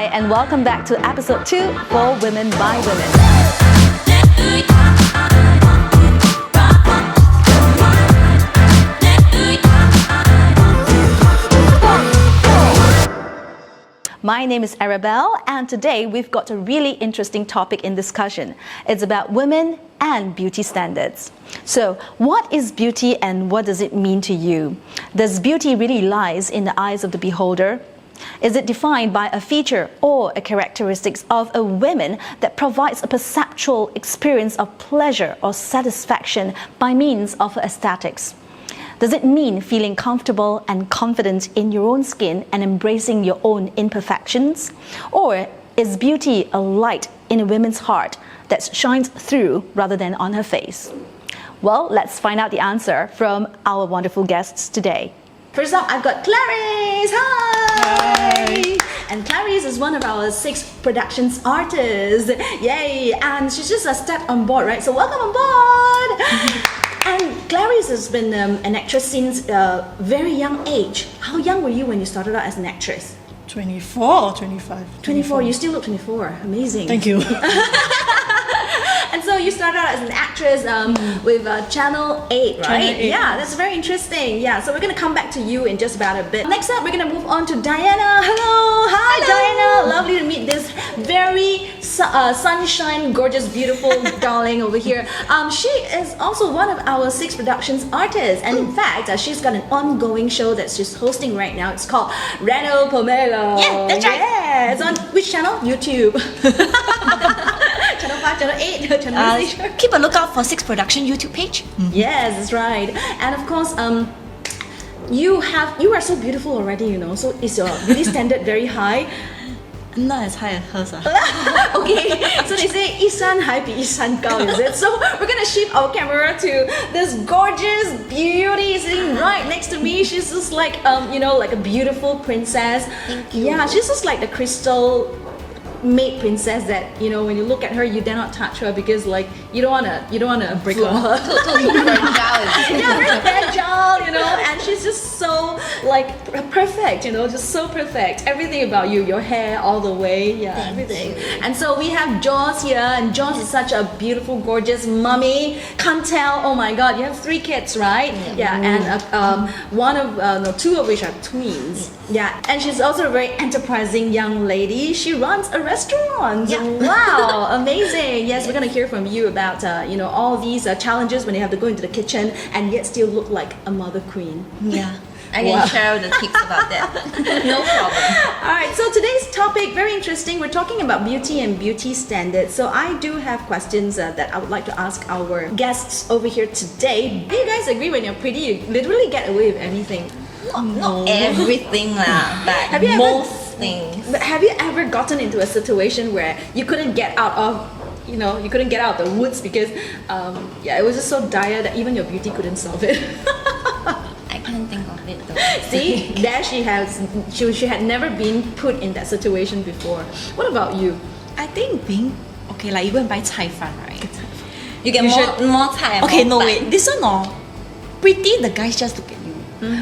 Hi, and welcome back to episode 2 for Women by Women. My name is Arabelle, and today we've got a really interesting topic in discussion. It's about women and beauty standards. So, what is beauty and what does it mean to you? Does beauty really lies in the eyes of the beholder? Is it defined by a feature or a characteristics of a woman that provides a perceptual experience of pleasure or satisfaction by means of aesthetics? Does it mean feeling comfortable and confident in your own skin and embracing your own imperfections? Or is beauty a light in a woman's heart that shines through rather than on her face? Well, let's find out the answer from our wonderful guests today. First up, I've got Clarice. Hi! And Clarice is one of our 6 productions artists. Yay! And she's just a step on board, right? So welcome on board! And Clarice has been an actress since a very young age. How young were you when you started out as an actress? 24 or 25? 24. You still look 24. Amazing. Thank you. And so you started out as an actress with Channel 8, right? Channel 8. Yeah, that's very interesting. Yeah, so we're going to come back to you in just about a bit. Next up, we're going to move on to Diana. Hello. Hi, Diana. Lovely to meet this very sunshine, gorgeous, beautiful darling over here. She is also one of our 6 productions artists. And in fact, she's got an ongoing show that she's hosting right now. It's called Reno Pomelo. Yeah, that's right. Yeah, it's on which channel? YouTube. Channel 5, Channel 8, Channel 6. Keep a lookout for 6 Production YouTube page. Yes, that's right. And of course, you are so beautiful already, you know. So is your beauty standard very high? Not as high as hers. Okay, so they say 一山还比一山高, is it? So we're gonna shift our camera to this gorgeous beauty sitting right next to me. She's just like like a beautiful princess. Thank you. Yeah, she's just like the crystal made princess that when you look at her you dare not touch her because like you don't wanna break her. Totally fragile. Yeah, very fragile, and she's just so like perfect, just so perfect. Everything about you, your hair all the way, yeah, everything. And so we have Jaws here, and Jaws is such a beautiful, gorgeous mummy. Can't tell. Oh my God, you have 3 kids, right? Yeah, and 2 of which are twins. Yeah, and she's also a very enterprising young lady. She runs a restaurant. Yeah. Wow, amazing. Yes, we're gonna hear from you about all these challenges when you have to go into the kitchen and yet still look like a mother queen. Yeah. I can share the tips about that. No problem. Alright, so today's topic, very interesting. We're talking about beauty and beauty standards. So I do have questions that I would like to ask our guests over here today. Do you guys agree when you're pretty, you literally get away with anything? Not everything lah, but most things. But have you ever gotten into a situation where you couldn't get out of you couldn't get out of the woods because it was just so dire that even your beauty couldn't solve it? I can't think of it though. See, there she had never been put in that situation before. What about you? I think being okay, like you go and buy cai fan, right? You get more time. Okay, no wait. This one pretty, the guys just look at you.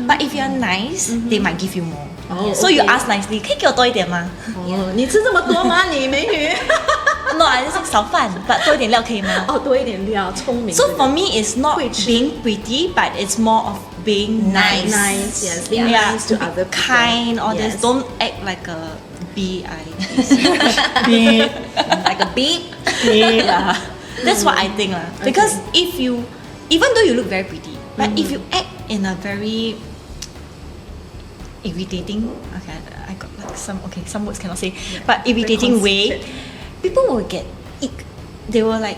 But if you're nice, they might give you more. Oh, so you ask nicely, 可以给我多一点吗？你吃这么多吗？你美女。No, I just 少饭 but 多一点料可以吗？多一点料，聪明。So for me, it's not being pretty, but it's more of being nice. Nice, yes. Being nice to other people. Kind, all this. Don't act like a beep. Like a beep. That's what I think lah. Because even though you look very pretty, but if you act in a very irritating, I got like some words cannot say, but irritating way, people will get ick. They will like,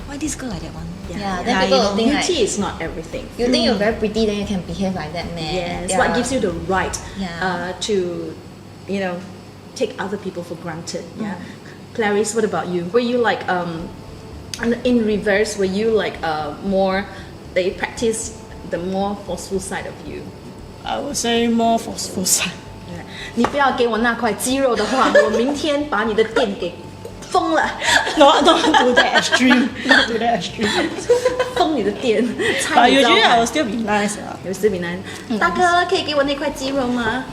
why this girl like that one? Yeah, then people will think beauty like, is not everything. you think you're very pretty, then you can behave like that, man. Yes, Yeah. what gives you the right Yeah. to, take other people for granted. Yeah. Clarice, what about you? Were you like, in reverse, were you like more, they practice the more forceful side of you? I would say more forceful side. 你不要给我那块肌肉的话，我明天把你的店给疯了。Not to that extreme. Not to that extreme. 封你的店， But usually I will still be nice. You will still be nice. 大哥，可以给我那块肌肉吗？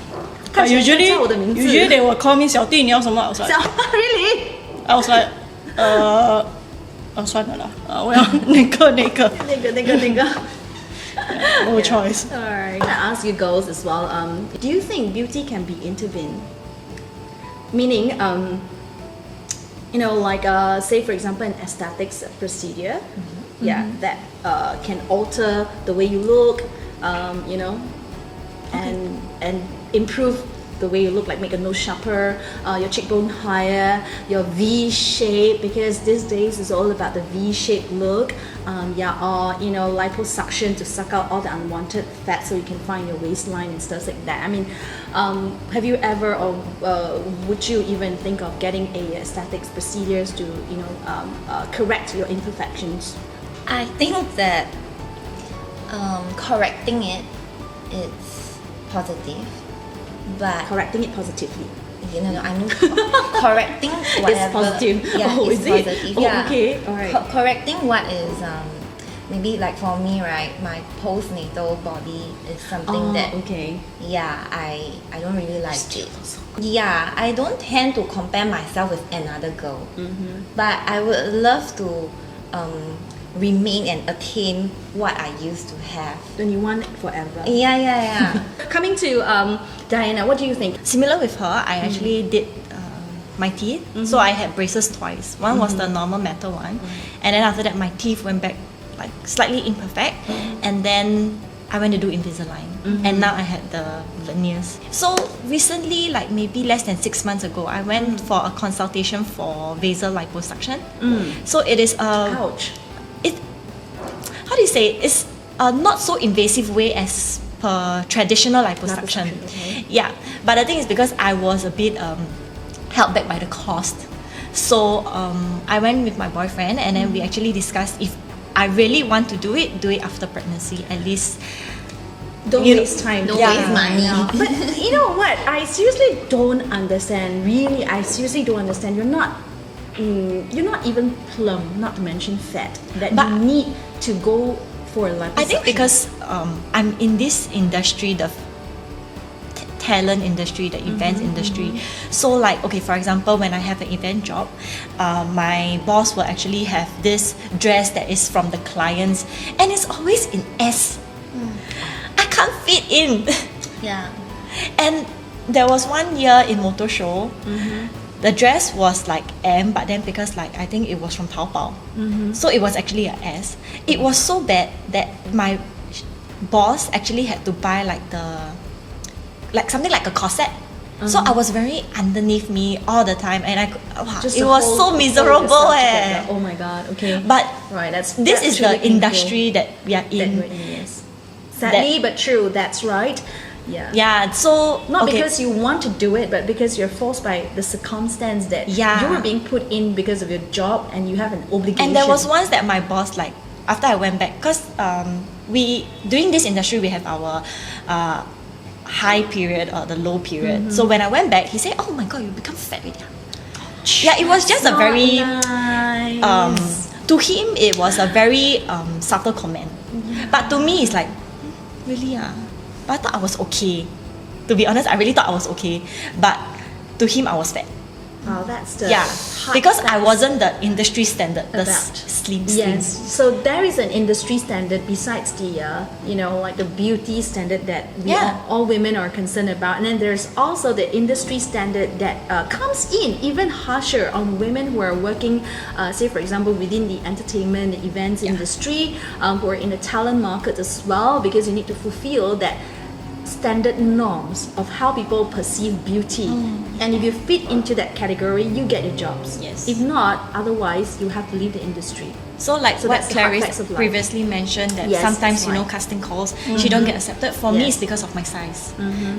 But usually 叫我的名字。 usually they will call me 小弟，你要什么？I was like, Really? I was like, 算了啦，我要那个。那个。No choice. Alright. I ask you girls as well. Do you think beauty can be intervened? Meaning, like say for example, an aesthetics procedure, that can alter the way you look, and improve the way you look, like make a nose sharper, your cheekbone higher, your V shape, because these days it's all about the V shaped look, or liposuction to suck out all the unwanted fat so you can find your waistline and stuff like that. I mean, have you ever, or would you even think of getting a aesthetics procedures to correct your imperfections? I think that correcting it's positive, but Correcting it positively. I mean correcting whatever. It's positive. Yeah, Oh, it's is it? positive. Oh, Yeah. okay. All right. Correcting what is maybe like for me, right? My postnatal body is something that okay. I don't really like it. Yeah, I don't tend to compare myself with another girl, but I would love to remain and attain what I used to have. Then you want it forever. Yeah. Coming to Diana, what do you think? Similar with her, I actually did my teeth. So I had braces twice. One was the normal metal one, and then after that my teeth went back like slightly imperfect, and then I went to do Invisalign, and now I had the veneers. So recently, like maybe less than 6 months ago, I went for a consultation for basal liposuction. So it is Ouch. how do you say it? It's a not so invasive way as per traditional liposuction. Okay. Yeah, but the thing is because I was a bit held back by the cost, so I went with my boyfriend, and then we actually discussed if I really want to do it after pregnancy, at least. Don't waste time. Don't waste money. But you know what? I seriously don't understand. Really, I seriously don't understand. You're not even plump, not to mention fat, that But- you need to go for a liposuction. I think because I'm in this industry, the talent industry, the events industry. So like, okay, for example, when I have an event job, my boss will actually have this dress that is from the clients, and it's always in S. I can't fit in. Yeah. And there was one year in motor show, the dress was like M, but then because like I think it was from Taobao, so it was actually a S. It was so bad that my boss actually had to buy like something like a corset. So I was very underneath me all the time, and Just it to was hold- so hold miserable. yourself together. Oh my god. Okay. But right, this that's is really the industry that we are painful. That in. we're in, yes. Sadly, but true. That's right. Yeah. Yeah, so Not okay. because you want to do it, but because you're forced by the circumstance that Yeah. you were being put in because of your job, and you have an obligation. And there was once that my boss, like, after I went back, because we doing this industry, we have our high period or the low period. So when I went back, he said, "Oh my god, you become fat already." Yeah, it was just a very nice. to him it was a very subtle comment, but to me it's like, really But I thought I was okay. To be honest, I really thought I was okay, but to him I was fat. Wow, that's the Yeah, hard because I facts wasn't the industry standard, the about. slim. Yes, so there is an industry standard besides the like the beauty standard that all women are concerned about, and then there's also the industry standard that comes in even harsher on women who are working, say for example within the entertainment, the events industry, who are in the talent market as well, because you need to fulfill that standard norms of how people perceive beauty, and if you fit into that category, you get your jobs. Yes. If not, otherwise you have to leave the industry. So like So what that's the hard Clarice facts of life. previously mentioned, that Yes, sometimes that's right. casting calls she don't get accepted. For me, Yes. it's because of my size.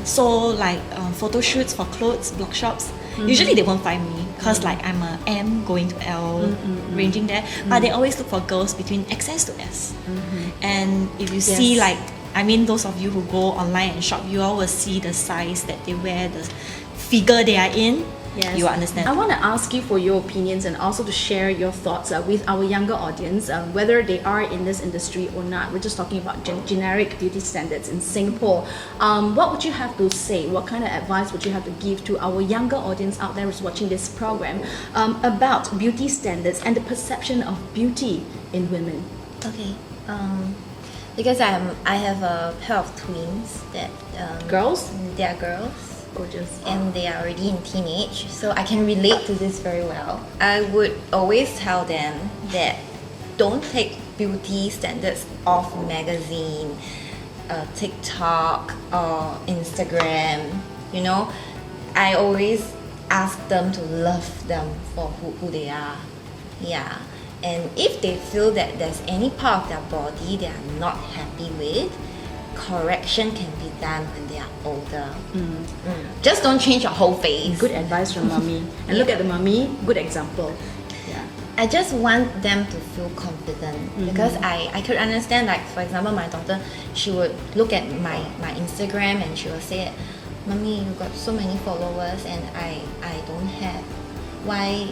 So like photo shoots for clothes, blog shops, usually they won't find me because like I'm a M going to L, ranging there. But they always look for girls between XS to S. And if you see Yes. like, I mean, those of you who go online and shop, you all will see the size that they wear, the figure they are in. Yes. you will understand. I want to ask you for your opinions and also to share your thoughts with our younger audience, whether they are in this industry or not. We're just talking about generic beauty standards in Singapore. What would you have to say? What kind of advice would you have to give to our younger audience out there who's watching this program about beauty standards and the perception of beauty in women? Okay. Because I have a pair of twins that Girls? They are girls. Gorgeous. And they are already in teenage, so I can relate to this very well. I would always tell them that don't take beauty standards off magazine, TikTok or Instagram. You know, I always ask them to love them for who they are. Yeah. And if they feel that there's any part of their body they are not happy with, correction can be done when they are older. Just don't change your whole face. Good advice from mommy. And look at the mommy, good example. Yeah. I just want them to feel confident because I could understand, like for example my daughter, she would look at my Instagram and she would say, "Mommy, you got so many followers and I don't have. Why?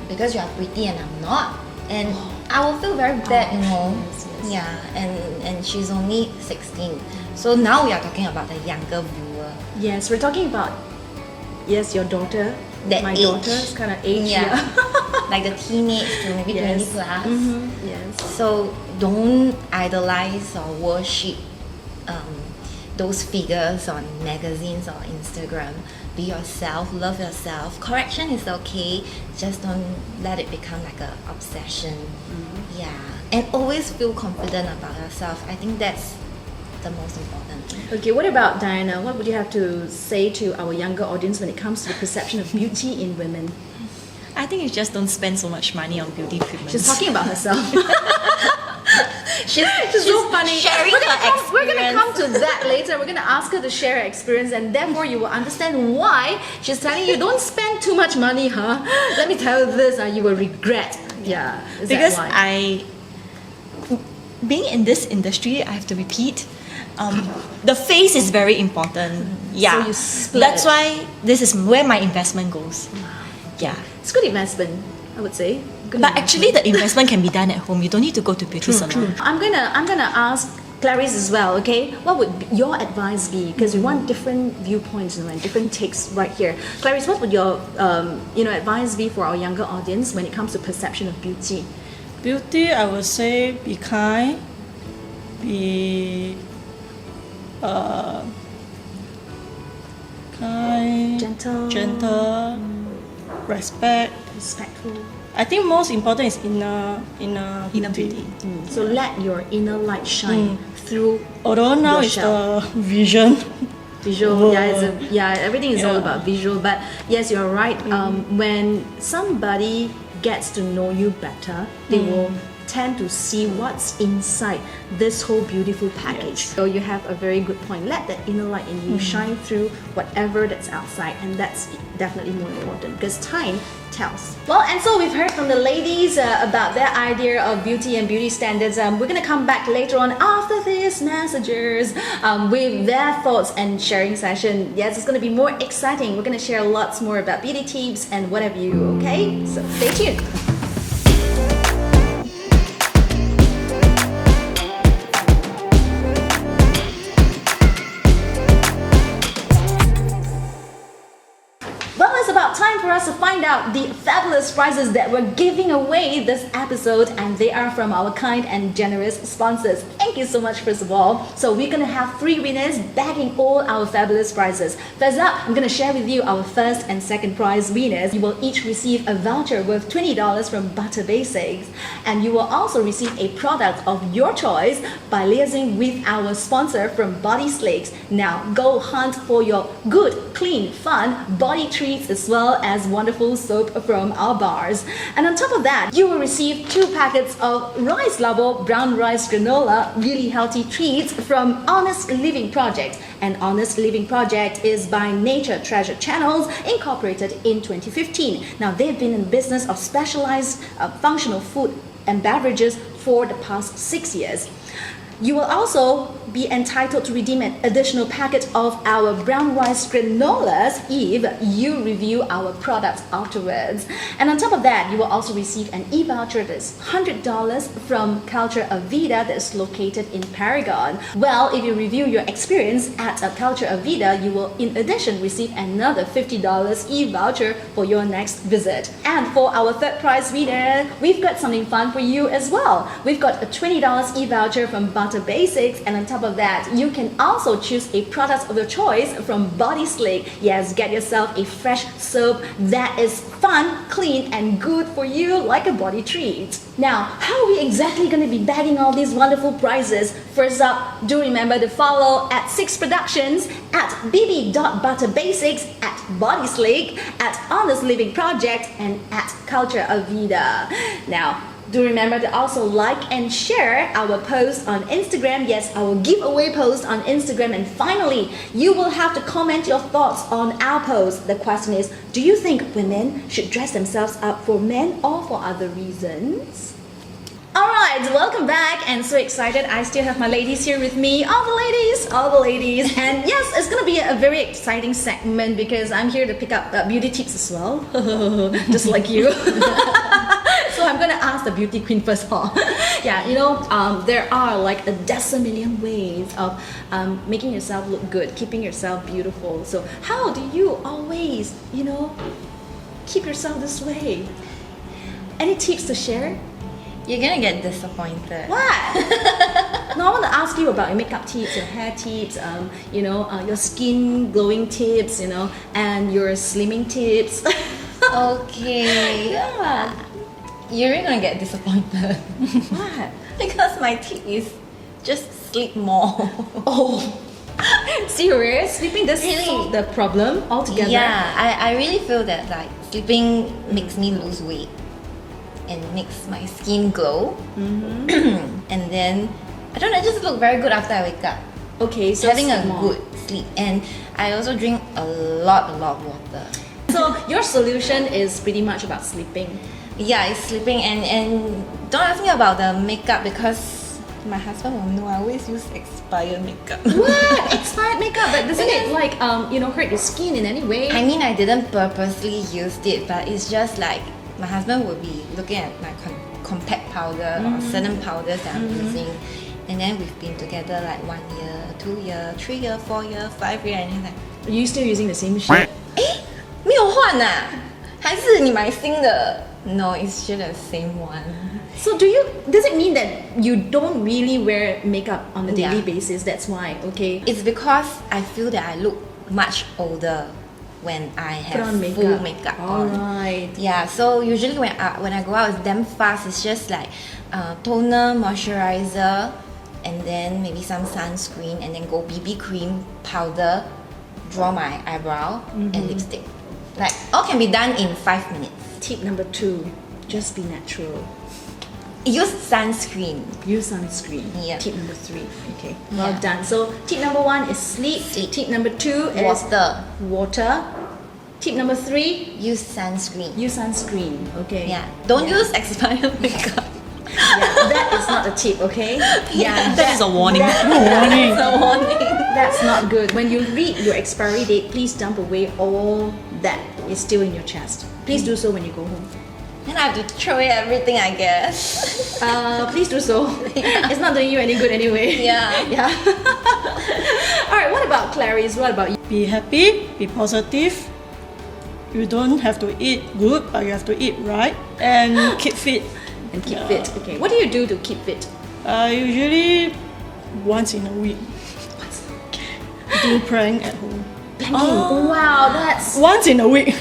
Because you are pretty and I'm not." And I will feel very bad, you know. Yes. Yeah, and she's only 16. So now we are talking about the younger viewer. Yes, we're talking about, yes, your daughter. That my age. daughter's kind of age. Yeah. Like the teenage to maybe Yes. 20 plus. Yes. So don't idolize or worship those figures on magazines or Instagram. Be yourself, love yourself. Correction is okay, just don't let it become like an obsession. Yeah. And always feel confident about yourself. I think that's the most important thing. Okay, what about Diana? What would you have to say to our younger audience when it comes to the perception of beauty in women? I think you just don't spend so much money on beauty treatments. She's talking about herself. She's so funny. sharing We're gonna her come experience. to that later. We're gonna ask her to share her experience, and therefore you will understand why she's telling you don't spend too much money, huh? Let me tell you this, you will regret. Yeah, is Because that why? being in this industry, I have to repeat, the face is very important. Yeah, So you split that's it. why this is where my investment goes. Yeah, It's good investment, I would say. Good but investment. actually the investment can be done at home. You don't need to go to beauty salon. I'm gonna ask Clarice as well. Okay, what would your advice be? Because we want different viewpoints and different takes right here. Clarice, what would your advice be for our younger audience when it comes to perception of beauty? Beauty, I would say, be kind, be kind, Gentle, respect. respectful. I think most important is inner beauty. So let your inner light shine through Although now your it's shell. the vision. Visual, Whoa. everything is all Yeah. about visual. But yes, you're right. When somebody gets to know you better, they will tend to see what's inside this whole beautiful package. So you have a very good point. Let that inner light in you shine through whatever that's outside, and that's definitely more important because time tells. Well, and so we've heard from the ladies about their idea of beauty and beauty standards. We're gonna come back later on after these messages with their thoughts and sharing session. Yes, it's gonna be more exciting. We're gonna share lots more about beauty tips and what have you. Okay, so stay tuned. Well, it's about time for us to find out the fabulous prizes that we're giving away this episode, and they are from our kind and generous sponsors. Thank you so much, first of all. So we're gonna have 3 winners bagging all our fabulous prizes. First up, I'm gonna share with you our first and second prize winners. You will each receive a voucher worth $20 from Butter Basics, and you will also receive a product of your choice by liaising with our sponsor from Bodyslick. Now go hunt for your good, clean, fun body treats as well as wonderful soap from our bars. And on top of that, you will receive 2 packets of Rice Labo brown rice granola, really healthy treats from Honest Living Project. And Honest Living Project is by Nature Treasure Channels, incorporated in 2015. Now they've been in business of specialized functional food and beverages for the past 6 years. You will also be entitled to redeem an additional packet of our brown rice granolas if you review our products afterwards. And on top of that, you will also receive an e-voucher that's $100 from Culture of Vida that is located in Paragon. Well, if you review your experience at a Culture of Vida, you will in addition receive another $50 e-voucher for your next visit. And for our third prize winner, we've got something fun for you as well. We've got a $20 e-voucher from Butter Basics, and on top of that, you can also choose a product of your choice from Bodyslick. Yes, get yourself a fresh soap that is fun, clean, and good for you like a body treat. Now, how are we exactly going to be bagging all these wonderful prizes? First up, do remember to follow at Six Productions, at bb.butterbasics, at Bodyslick, at Honest Living Project, and at Culture of Vida. Now, do remember to also like and share our post on Instagram. Yes, our giveaway post on Instagram. And finally, you will have to comment your thoughts on our post. The question is, do you think women should dress themselves up for men or for other reasons? Alright, welcome back, and so excited. I still have my ladies here with me. All the ladies. And yes, it's gonna be a very exciting segment because I'm here to pick up beauty tips as well. Just like you. So I'm gonna ask the beauty queen first of all. Yeah, there are like a decimillion ways of making yourself look good, keeping yourself beautiful. So how do you always, keep yourself this way? Any tips to share? You're gonna get disappointed. What? No, I want to ask you about your makeup tips, your hair tips, your skin glowing tips, and your slimming tips. Okay. Yeah. You're really gonna get disappointed. What? Because my tip is just sleep more. Oh, serious? Sleeping does Really? solve the problem altogether? Yeah, I really feel that like sleeping makes me lose weight and makes my skin glow. And then I don't know, I just look very good after I wake up. Okay, so Having a sleep more. good sleep, and I also drink a lot of water. So your solution is pretty much about sleeping. Yeah, it's sleeping, and don't ask me about the makeup because my husband will know I always use expired makeup. What? Expired makeup? But doesn't it like hurt your skin in any way? I mean, I didn't purposely use it, but it's just like my husband would be looking at my compact powder or certain powders that I'm using, and then we've been together like 1 year, 2 year, 3 year, 4 year, 5 year, and he's like, Are you still using the same shit? 没有换啊？还是你买新的？ No, it's still the same one. So does it mean that you don't really wear makeup on a daily Yeah. basis? That's why, okay? It's because I feel that I look much older when I Put have on makeup. full makeup on. Alright. Yeah, so usually when I go out, it's damn fast. It's just like toner, moisturizer, and then maybe some sunscreen, and then go BB cream, powder, draw my eyebrow, and lipstick. Like all can be done in 5 minutes. Tip number 2, just be natural. Use sunscreen. Use sunscreen. Yeah. Tip number 3. Okay, well Yeah. done. So tip number 1 is sleep. Sleep. Tip number 2 is Water. water. Tip number 3, Use sunscreen. use sunscreen. Okay. Yeah. Don't Yeah. use expired makeup. Yeah, that is not a tip, okay? Yeah, That is a warning. Warning. It's a warning. That's not good. When you read your expiry date, please dump away all that is still in your chest. Please do so when you go home. Then I have to throw away everything, I guess. Please do so. It's not doing you any good anyway. Yeah. Yeah. Alright, what about Clarice? What about you? Be happy, be positive. You don't have to eat good, but you have to eat right and keep fit. And keep Yeah. fit. Okay. What do you do to keep fit? Usually once in a week. Do plank at home. Planking. Wow, that's Once in a week.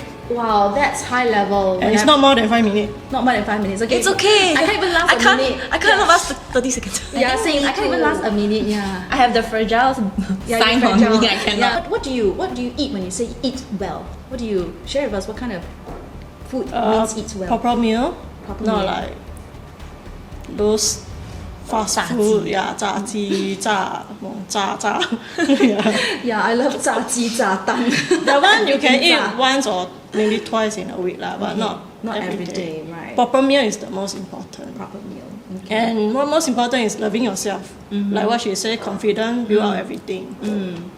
high level. And it's not more than 5 minutes. not more than 5 minutes. Okay. It's okay. I can't even last a minute. I can't last 30 seconds. Yeah, same. I can't even too. last a minute. Yeah. I have the fragile Yeah, sign you're on fragile. me. I cannot. Yeah. What do you eat when you say eat well? What do you share with us? What kind of food means eat well? Proper meal. Proper Not meal. like those fast 炸鸡 food. Yeah, 炸鸡,炸炸. Yeah. Yeah, I love 炸鸡炸蛋. That one you can eat 炸 once or maybe twice in a week, lah, but not Not every day, right. Proper meal is the most important. Proper meal. And what most important is loving yourself. Like what she said, confident, build out everything.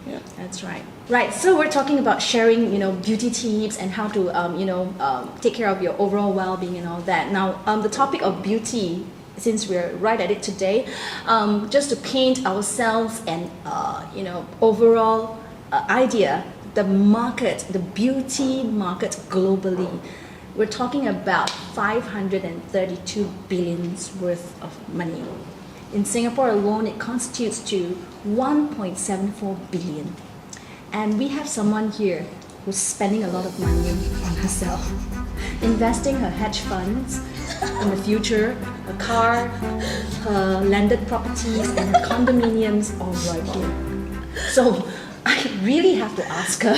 Yeah. That's right. Right. So we're talking about sharing, beauty tips and how to, take care of your overall well-being and all that. Now, the topic of beauty, since we're right at it today, just to paint ourselves and, overall idea, the market, the beauty market globally. We're talking about 532 billion worth of money. In Singapore alone, it constitutes to 1.74 billion. And we have someone here who's spending a lot of money on herself, investing her hedge funds in the future, her car, her landed properties, and her condominiums all right here. So I really have to ask her,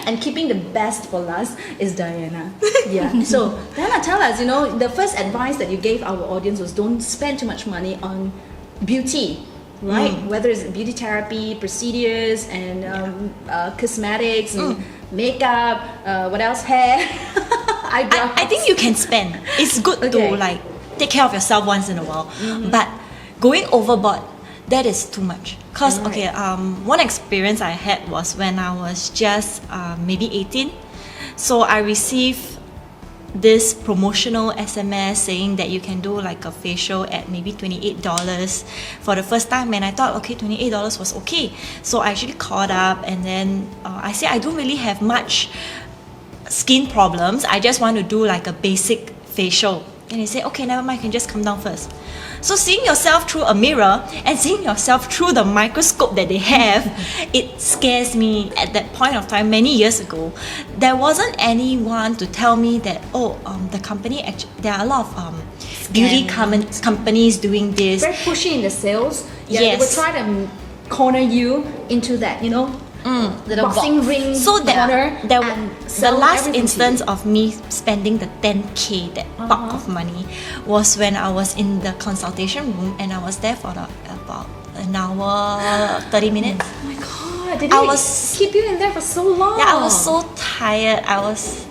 and keeping the best for last is Diana. Yeah. So Diana, tell us, the first advice that you gave our audience was don't spend too much money on beauty, right? Whether it's beauty therapy, procedures, and cosmetics, and makeup, what else? Hair, eyebrows. I think you can spend. It's good to take care of yourself once in a while, but going overboard, that is too much. Cause one experience I had was when I was just maybe 18. So I received this promotional SMS saying that you can do like a facial at maybe $28 for the first time, and I thought $28 was okay. So I actually called up and then I said I don't really have much skin problems. I just want to do like a basic facial. And he said, okay, never mind, you can just come down first. So seeing yourself through a mirror and seeing yourself through the microscope that they have, it scares me. At that point of time, many years ago, there wasn't anyone to tell me that, the company, there are a lot of beauty companies doing this. Very pushy in the sales. Yeah, Yes. they will try to corner you into that, the boxing ring corner. And the sell last everything to instance you. of me spending the 10K, that bulk of money, was when I was in the consultation room and I was there for about an hour, 30 minutes. Oh my god, did they keep you in there for so long? Yeah, I was so tired. I was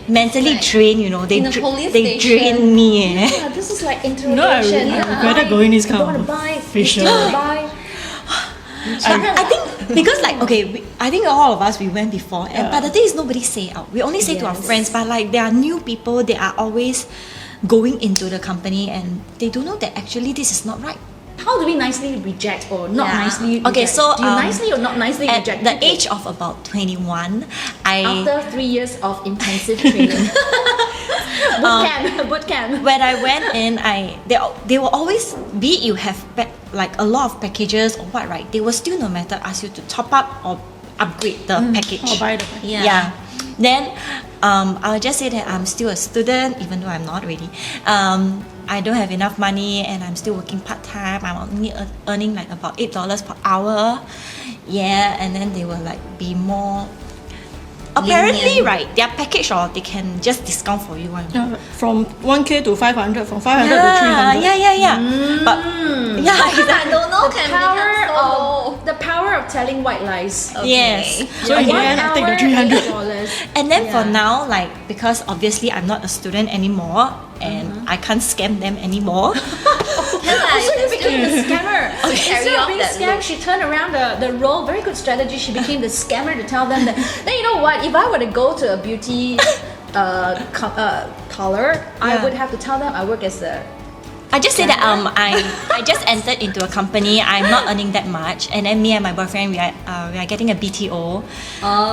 mentally drained, They, in a police they station. drained me. Yeah, this is like I interrogation. regretted going this kind You want of to buy facial. You want to buy. I think because I think all of us we went before, but the thing is nobody say out. We only say to our Yes. friends, but there are new people. They are always going into the company and they don't know that actually this is not right. How do we nicely reject or not nicely reject? Okay, so do you nicely or not nicely at reject the people? age of about 21, After 3 years of intensive training. Boot camp. when I went in, they will always be you have like a lot of packages or what, right? They will still no matter ask you to top up or upgrade the package. Or buy the package. Yeah. Then I'll just say that I'm still a student, even though I'm not really. I don't have enough money and I'm still working part-time. I'm only earning like about $8 per hour. Yeah, and then they will like be more... Apparently, Lenient. right, their package or they can just discount for you. Yeah, from 1K to 500, from 500 to 300. Yeah. But yeah, I exactly. don't know, can become so low. The power of telling white lies. Yes. So in the end, I take the 300. $300. And then for now, because obviously I'm not a student anymore and I can't scam them anymore. Can I? So you became the scammer. Instead Carry of out being that scammed, look. she turned around the role. Very good strategy. She became the scammer to tell them that. Then you know what? If I were to go to a beauty parlor, I would have to tell them I work as a. I just say that I just entered into a company. I'm not earning that much, and then me and my boyfriend we are getting a BTO,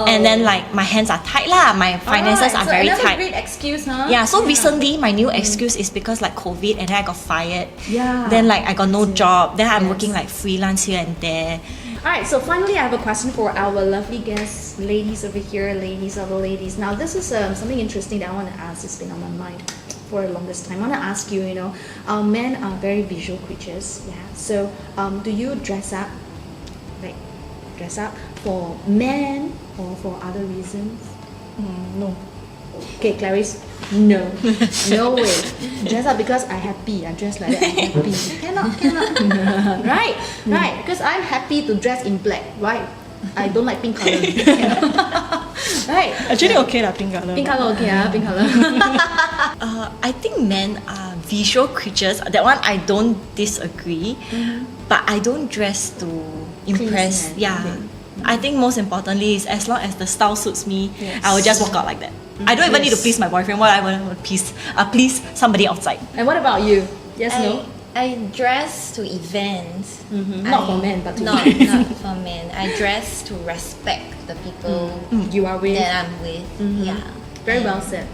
and then my hands are tight lah. My finances are so very another tight. great excuse, huh? Yeah, so recently my new excuse is because COVID and then I got fired. Yeah. Then I got no job. Then I'm working freelance here and there. Alright, so finally I have a question for our lovely guests, ladies over here, ladies of the ladies. Now this is something interesting that I want to ask. It's been on my mind for the longest time. I want to ask you, men are very visual creatures. Yeah. So do you dress up for men or for other reasons? No. Okay, Clarice, no. No way. Dress up because I'm happy. I dress like that, I'm happy. Cannot. Right. Because I'm happy to dress in black, right? I don't like pink color. Right. Actually, okay lah, pink color. Pink color, okay, pink color. I think men are visual creatures. That one I don't disagree, but I don't dress to impress. Please, Yeah. okay. I think most importantly is as long as the style suits me, I will just walk out like that. I don't even need to Yes. please my boyfriend. What I want to please somebody outside. And what about you? Yes, no? I dress to events. Not for men, but to not events. for men. I dress to respect the people You are with. that I'm with. Yeah. Very well said.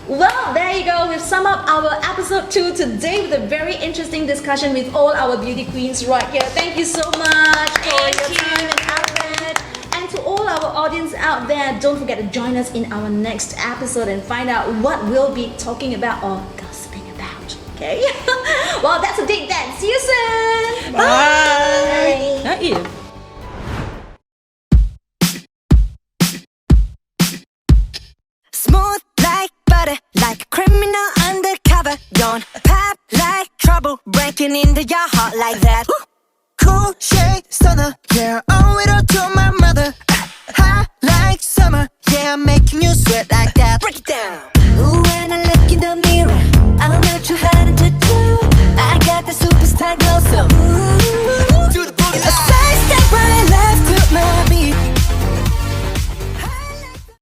Well, there you go. We've summed up our episode 2 today with a very interesting discussion with all our beauty queens right here. Thank you so much for your time and effort. And to all our audience out there, don't forget to join us in our next episode and find out what we'll be talking about or gossiping about. Okay? Well, that's a date then. See you soon. Bye. Not you. Smooth like butter, like a criminal undercover. Don't pop like trouble, breaking into your heart like that. Cool shade stunner, yeah, owe it all to my mother. Hot like summer, yeah, I'm making you sweat like that. Break it down.